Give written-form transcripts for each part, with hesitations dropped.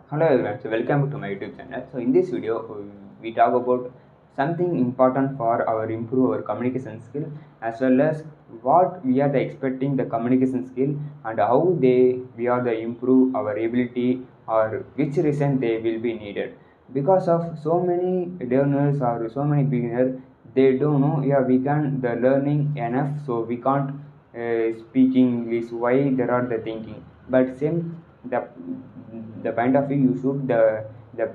Hello everyone, so welcome to my YouTube channel. So in this video, we talk about something important for our improve our communication skill, as well as what we are the expecting the communication skill and how we are the improve our ability or which reason they will be needed. Because of so many learners or so many beginners, they don't know, yeah, we can the learning enough, so we can't speak English. Why there are the thinking, but same the point of view you should the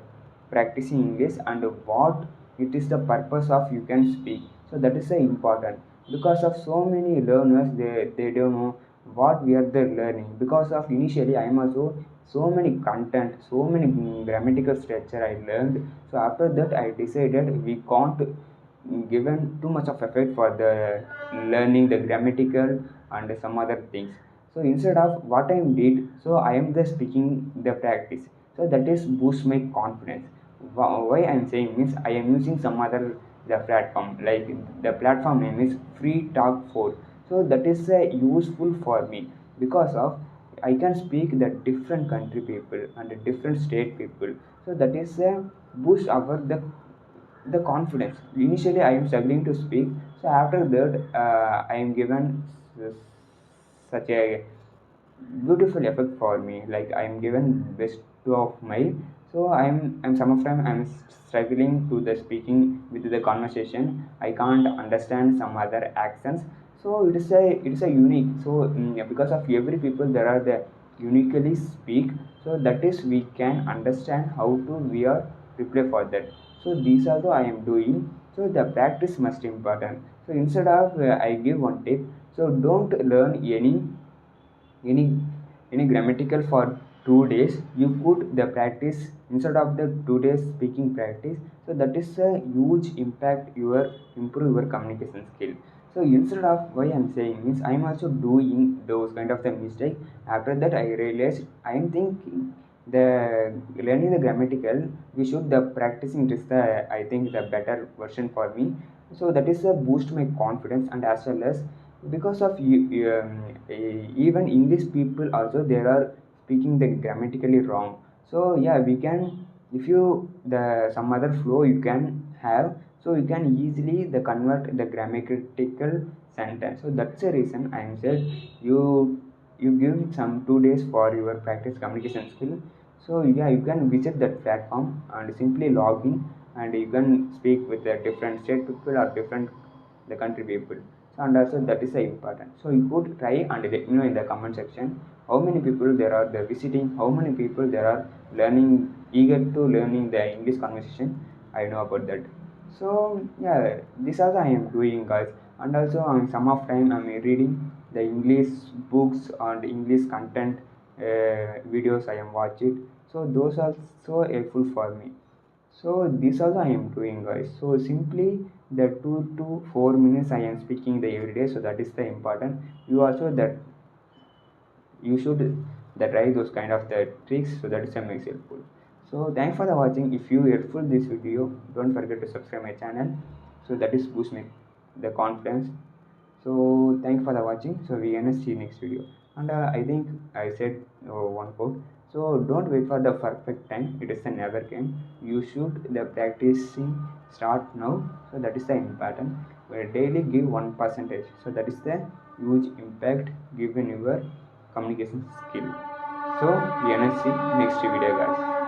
practicing English and what it is the purpose of you can speak. So that is important because of so many learners they don't know what we are the learning. Because of initially I am also so many content, so many grammatical structure I learned. So after that I decided we can't given too much of effort for the learning the grammatical and some other things. So instead of what I did, so I am just speaking the practice, so that is boost my confidence. Why I am saying means I am using some other the platform, like the platform name is free talk 4. So that is useful for me because of I can speak the different country people and different state people. So that is boost our the confidence. Initially I am struggling to speak, so after that I am given such a beautiful effect for me, like I am given best two of my. So I'm some of time I'm struggling to the speaking with the conversation. I can't understand some other accents. So it is a unique. So because of every people there are the uniquely speak. So that is we can understand how to we are prepare for that. So these are the I am doing. So the practice must important. So instead of I give one tip. So don't learn any any grammatical for 2 days. You put the practice instead of the 2 days speaking practice. So that is a huge impact your improve your communication skill. So instead of why I'm saying means I'm also doing those kind of the mistake. After that I realized I am thinking the learning the grammatical we should the practicing is the I think the better version for me. So that is a boost my confidence. And as well as because of even English people also they are speaking the grammatically wrong. So yeah, we can, if you the some other flow you can have, so you can easily the convert the grammatical sentence. So that's the reason I am said you give some 2 days for your practice communication skill. So yeah, you can visit that platform and simply log in, and you can speak with the different state people or different the country people. So and also that is important. So you could try and let me know in the comment section how many people there are the visiting, how many people there are learning, eager to learning the English conversation. I know about that. So yeah, this also I am doing, guys. And also some of time I'm reading the English books and English content videos I am watching. So those are so helpful for me. So this also I am doing, guys. So simply the 2 to 4 minutes I am speaking the every day. So that is the important. You also that you should that try those kind of the tricks. So that is a makes helpful. So thanks for the watching. If you helpful this video, don't forget to subscribe my channel. So that is boost me the confidence. So thanks for the watching. So we gonna see next video. And I think I said one quote. So don't wait for the perfect time. It is a never came. You should the practicing start now. So that is the important. Where daily give 1%. So that is the huge impact given your communication skill. So we gonna see next video, guys.